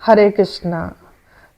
हरे कृष्णा।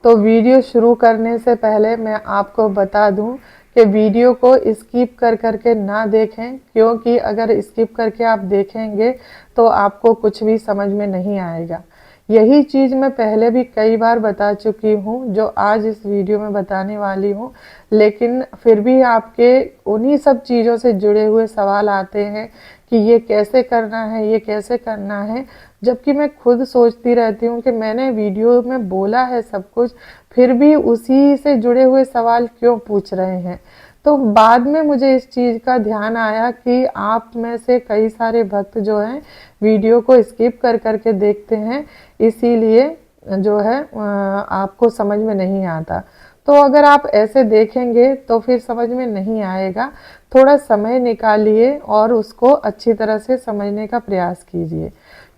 तो वीडियो शुरू करने से पहले मैं आपको बता दूं कि वीडियो को स्किप कर करके ना देखें, क्योंकि अगर स्किप करके आप देखेंगे तो आपको कुछ भी समझ में नहीं आएगा। यही चीज़ मैं पहले भी कई बार बता चुकी हूँ, जो आज इस वीडियो में बताने वाली हूँ, लेकिन फिर भी आपके उन्हीं सब चीज़ों से जुड़े हुए सवाल आते हैं कि ये कैसे करना है, ये कैसे करना है। जबकि मैं खुद सोचती रहती हूँ कि मैंने वीडियो में बोला है सब कुछ, फिर भी उसी से जुड़े हुए सवाल क्यों पूछ रहे हैं। तो बाद में मुझे इस चीज़ का ध्यान आया कि आप में से कई सारे भक्त जो हैं वीडियो को स्किप कर करके देखते हैं, इसीलिए जो है आपको समझ में नहीं आता। तो अगर आप ऐसे देखेंगे तो फिर समझ में नहीं आएगा। थोड़ा समय निकालिए और उसको अच्छी तरह से समझने का प्रयास कीजिए,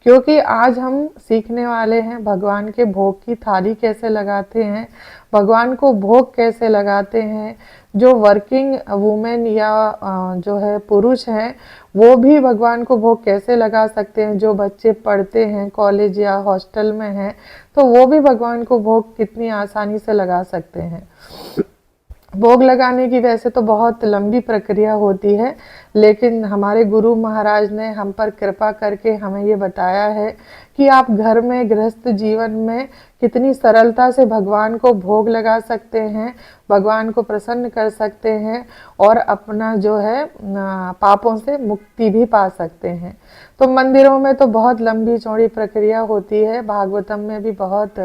क्योंकि आज हम सीखने वाले हैं भगवान के भोग की थाली कैसे लगाते हैं, भगवान को भोग कैसे लगाते हैं। जो वर्किंग वुमेन या जो है पुरुष हैं, वो भी भगवान को भोग कैसे लगा सकते हैं। जो बच्चे पढ़ते हैं कॉलेज या हॉस्टल में हैं, तो वो भी भगवान को भोग कितनी आसानी से लगा सकते हैं। भोग लगाने की वैसे तो बहुत लंबी प्रक्रिया होती है, लेकिन हमारे गुरु महाराज ने हम पर कृपा करके हमें ये बताया है कि आप घर में गृहस्थ जीवन में कितनी सरलता से भगवान को भोग लगा सकते हैं, भगवान को प्रसन्न कर सकते हैं और अपना जो है पापों से मुक्ति भी पा सकते हैं। तो मंदिरों में तो बहुत लंबी चौड़ी प्रक्रिया होती है, भागवतम में भी बहुत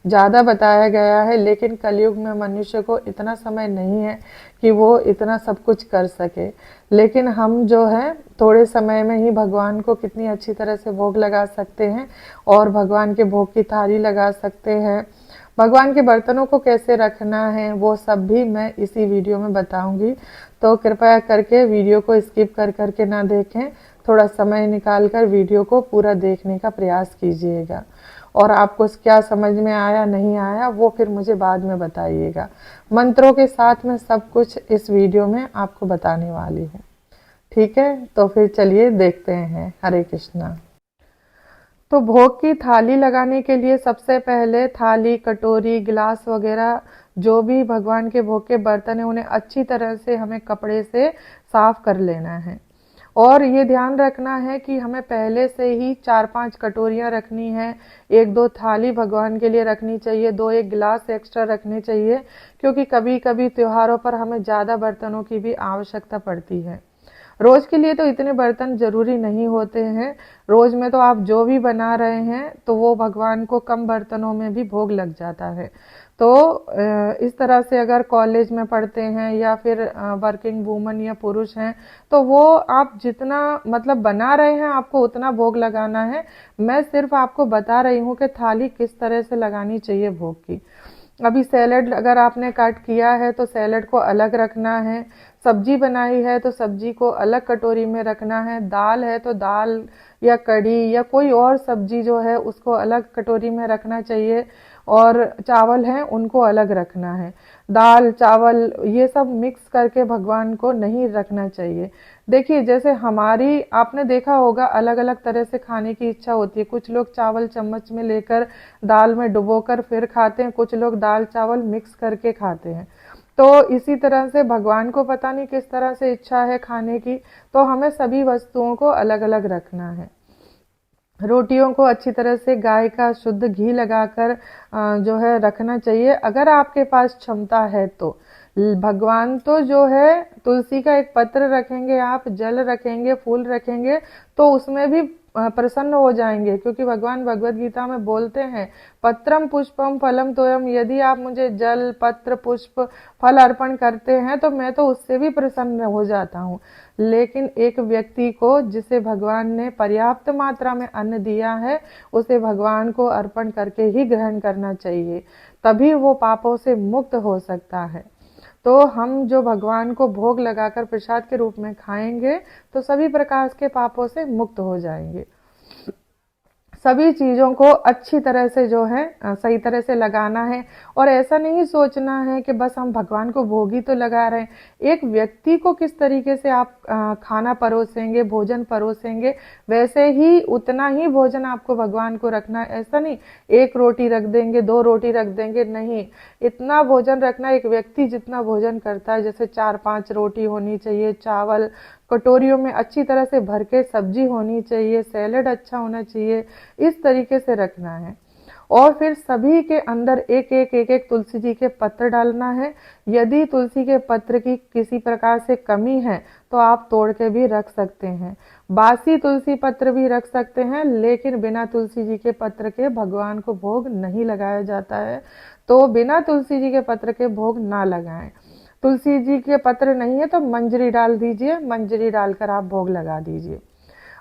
ज़्यादा बताया गया है, लेकिन कलयुग में मनुष्य को इतना समय नहीं है कि वो इतना सब कुछ कर सके। लेकिन हम जो है थोड़े समय में ही भगवान को कितनी अच्छी तरह से भोग लगा सकते हैं और भगवान के भोग की थाली लगा सकते हैं। भगवान के बर्तनों को कैसे रखना है वो सब भी मैं इसी वीडियो में बताऊंगी। तो कृपया करके वीडियो को स्किप कर करके ना देखें, थोड़ा समय निकाल कर वीडियो को पूरा देखने का प्रयास कीजिएगा। और आपको क्या समझ में आया नहीं आया वो फिर मुझे बाद में बताइएगा। मंत्रों के साथ में सब कुछ इस वीडियो में आपको बताने वाली हूँ। ठीक है, तो फिर चलिए देखते हैं। हरे कृष्णा। तो भोग की थाली लगाने के लिए सबसे पहले थाली, कटोरी, गिलास वगैरह जो भी भगवान के भोग के बर्तन है, उन्हें अच्छी तरह से हमें कपड़े से साफ कर लेना है। और ये ध्यान रखना है कि हमें पहले से ही 4-5 कटोरियाँ रखनी है, 1-2 थाली भगवान के लिए रखनी चाहिए, 2-1 गिलास एक्स्ट्रा रखने चाहिए, क्योंकि कभी कभी त्योहारों पर हमें ज़्यादा बर्तनों की भी आवश्यकता पड़ती है। रोज के लिए तो इतने बर्तन जरूरी नहीं होते हैं। रोज में तो आप जो भी बना रहे हैं तो वो भगवान को कम बर्तनों में भी भोग लग जाता है। तो इस तरह से अगर कॉलेज में पढ़ते हैं या फिर वर्किंग वूमन या पुरुष हैं, तो वो आप जितना मतलब बना रहे हैं आपको उतना भोग लगाना है। मैं सिर्फ आपको बता रही हूँ कि थाली किस तरह से लगानी चाहिए भोग की। अभी सैलेड अगर आपने कट किया है तो सैलेड को अलग रखना है, सब्जी बनाई है तो सब्जी को अलग कटोरी में रखना है, दाल है तो दाल या कढ़ी या कोई और सब्जी जो है उसको अलग कटोरी में रखना चाहिए, और चावल हैं उनको अलग रखना है। दाल चावल ये सब मिक्स करके भगवान को नहीं रखना चाहिए। देखिए, जैसे हमारी आपने देखा होगा अलग अलग तरह से खाने की इच्छा होती है। कुछ लोग चावल चम्मच में लेकर दाल में डुबोकर फिर खाते हैं, कुछ लोग दाल चावल मिक्स करके खाते हैं। तो इसी तरह से भगवान को पता नहीं किस तरह से इच्छा है खाने की, तो हमें सभी वस्तुओं को अलग अलग रखना है। रोटियों को अच्छी तरह से गाय का शुद्ध घी लगाकर जो है रखना चाहिए, अगर आपके पास क्षमता है तो। भगवान तो जो है तुलसी का एक पत्र रखेंगे, आप जल रखेंगे, फूल रखेंगे, तो उसमें भी प्रसन्न हो जाएंगे, क्योंकि भगवान भगवत गीता में बोलते हैं पत्रम पुष्पम फलम तोयम, यदि आप मुझे जल पत्र पुष्प फल अर्पण करते हैं तो मैं तो उससे भी प्रसन्न हो जाता हूँ। लेकिन एक व्यक्ति को जिसे भगवान ने पर्याप्त मात्रा में अन्न दिया है, उसे भगवान को अर्पण करके ही ग्रहण करना चाहिए, तभी वो पापों से मुक्त हो सकता है। तो हम जो भगवान को भोग लगाकर प्रसाद के रूप में खाएंगे तो सभी प्रकार के पापों से मुक्त हो जाएंगे। सभी चीज़ों को अच्छी तरह से जो है सही तरह से लगाना है। और ऐसा नहीं सोचना है कि बस हम भगवान को भोग ही तो लगा रहे हैं। एक व्यक्ति को किस तरीके से आप खाना परोसेंगे, भोजन परोसेंगे, वैसे ही उतना ही भोजन आपको भगवान को रखना है। ऐसा नहीं एक रोटी रख देंगे, दो रोटी रख देंगे, नहीं, इतना भोजन रखना। एक व्यक्ति जितना भोजन करता है, जैसे 4-5 रोटी होनी चाहिए, चावल कटोरियों में अच्छी तरह से भर के सब्जी होनी चाहिए, सैलेड अच्छा होना चाहिए, इस तरीके से रखना है। और फिर सभी के अंदर एक एक तुलसी जी के पत्र डालना है। यदि तुलसी के पत्र की किसी प्रकार से कमी है तो आप तोड़ के भी रख सकते हैं। बासी तुलसी पत्र भी रख सकते हैं, लेकिन बिना तुलसी जी के पत्र के भगवान को भोग नहीं लगाया जाता है, तो बिना तुलसी जी के पत्र के भोग ना लगाएं। तुलसी जी के पत्र नहीं है तो मंजरी डाल दीजिए, मंजरी डालकर आप भोग लगा दीजिए।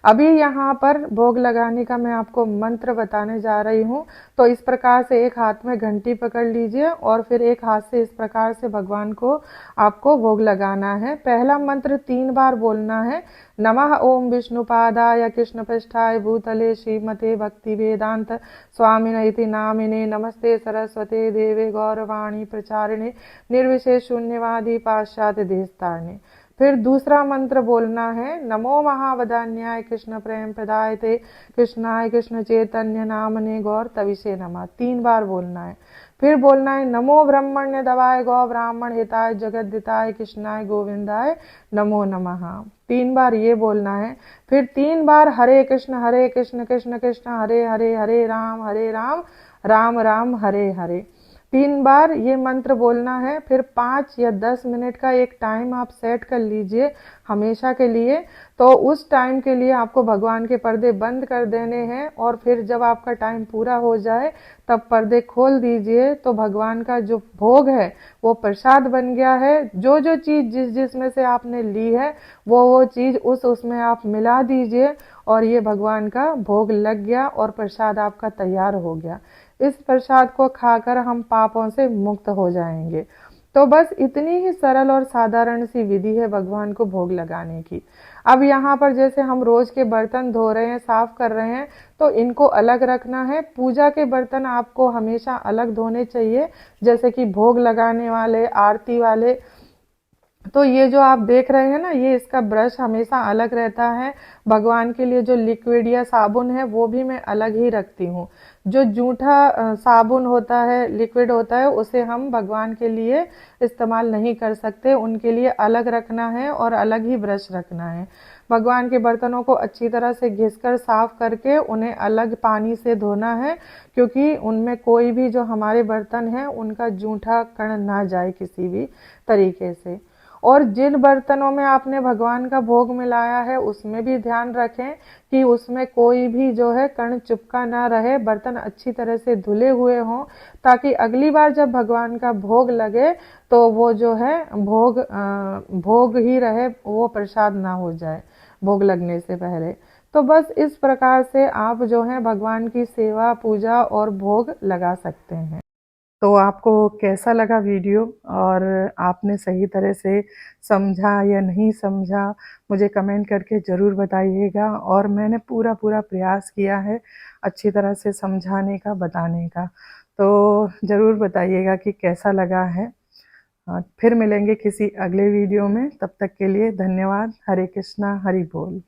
अभी यहाँ पर भोग लगाने का मैं आपको मंत्र बताने जा रही हूँ। तो इस प्रकार से एक हाथ में घंटी पकड़ लीजिए और फिर एक हाथ से इस प्रकार से भगवान को आपको भोग लगाना है। पहला मंत्र 3 बार बोलना है। नमः ओम विष्णुपादाय कृष्णपृष्ठाय भूतले श्रीमते भक्ति वेदांत स्वामिने इति नामिने नमस्ते सरस्वते देवे गौरवाणी प्रचारिणे निर्विशेष शून्यवादी पाश्चात्य देशतारिणे। फिर दूसरा मंत्र बोलना है। नमो महावदान्याय कृष्ण प्रेम प्रदायते कृष्णाय कृष्ण चैतन्य नामने गौर तविषे नमः। 3 बार बोलना है। फिर बोलना है नमो ब्रह्मण्य दवाय गौ ब्राह्मण हिताय जगद्दिताय कृष्णाय गोविंदाय नमो नमः। 3 बार ये बोलना है। फिर 3 बार हरे कृष्ण कृष्ण कृष्ण हरे हरे, हरे राम राम राम हरे हरे। 3 बार ये मंत्र बोलना है। फिर 5 या 10 मिनट का एक टाइम आप सेट कर लीजिए हमेशा के लिए। तो उस टाइम के लिए आपको भगवान के पर्दे बंद कर देने हैं और फिर जब आपका टाइम पूरा हो जाए तब पर्दे खोल दीजिए। तो भगवान का जो भोग है वो प्रसाद बन गया है। जो जो चीज जिस जिस में से आपने ली है वो चीज उसमें आप मिला दीजिए और ये भगवान का भोग लग गया और प्रसाद आपका तैयार हो गया। इस प्रसाद को खाकर हम पापों से मुक्त हो जाएंगे। तो बस इतनी ही सरल और साधारण सी विधि है भगवान को भोग लगाने की। अब यहाँ पर जैसे हम रोज के बर्तन धो रहे हैं, साफ कर रहे हैं, तो इनको अलग रखना है। पूजा के बर्तन आपको हमेशा अलग धोने चाहिए, जैसे कि भोग लगाने वाले, आरती वाले। तो ये जो आप देख रहे हैं ना, ये इसका ब्रश हमेशा अलग रहता है। भगवान के लिए जो लिक्विड या साबुन है वो भी मैं अलग ही रखती हूँ। जो जूठा साबुन होता है, लिक्विड होता है, उसे हम भगवान के लिए इस्तेमाल नहीं कर सकते। उनके लिए अलग रखना है और अलग ही ब्रश रखना है। भगवान के बर्तनों को अच्छी तरह से घिसकर साफ करके उन्हें अलग पानी से धोना है, क्योंकि उनमें कोई भी जो हमारे बर्तन है उनका जूठा कण ना जाए किसी भी तरीके से। और जिन बर्तनों में आपने भगवान का भोग मिलाया है उसमें भी ध्यान रखें कि उसमें कोई भी जो है कण चिपका ना रहे, बर्तन अच्छी तरह से धुले हुए हों, ताकि अगली बार जब भगवान का भोग लगे तो वो जो है भोग ही रहे, वो प्रसाद ना हो जाए भोग लगने से पहले। तो बस इस प्रकार से आप जो है भगवान की सेवा, पूजा और भोग लगा सकते हैं। तो आपको कैसा लगा वीडियो और आपने सही तरह से समझा या नहीं समझा, मुझे कमेंट करके ज़रूर बताइएगा। और मैंने पूरा प्रयास किया है अच्छी तरह से समझाने का, बताने का। तो ज़रूर बताइएगा कि कैसा लगा है। फिर मिलेंगे किसी अगले वीडियो में, तब तक के लिए धन्यवाद। हरे कृष्णा, हरि बोल।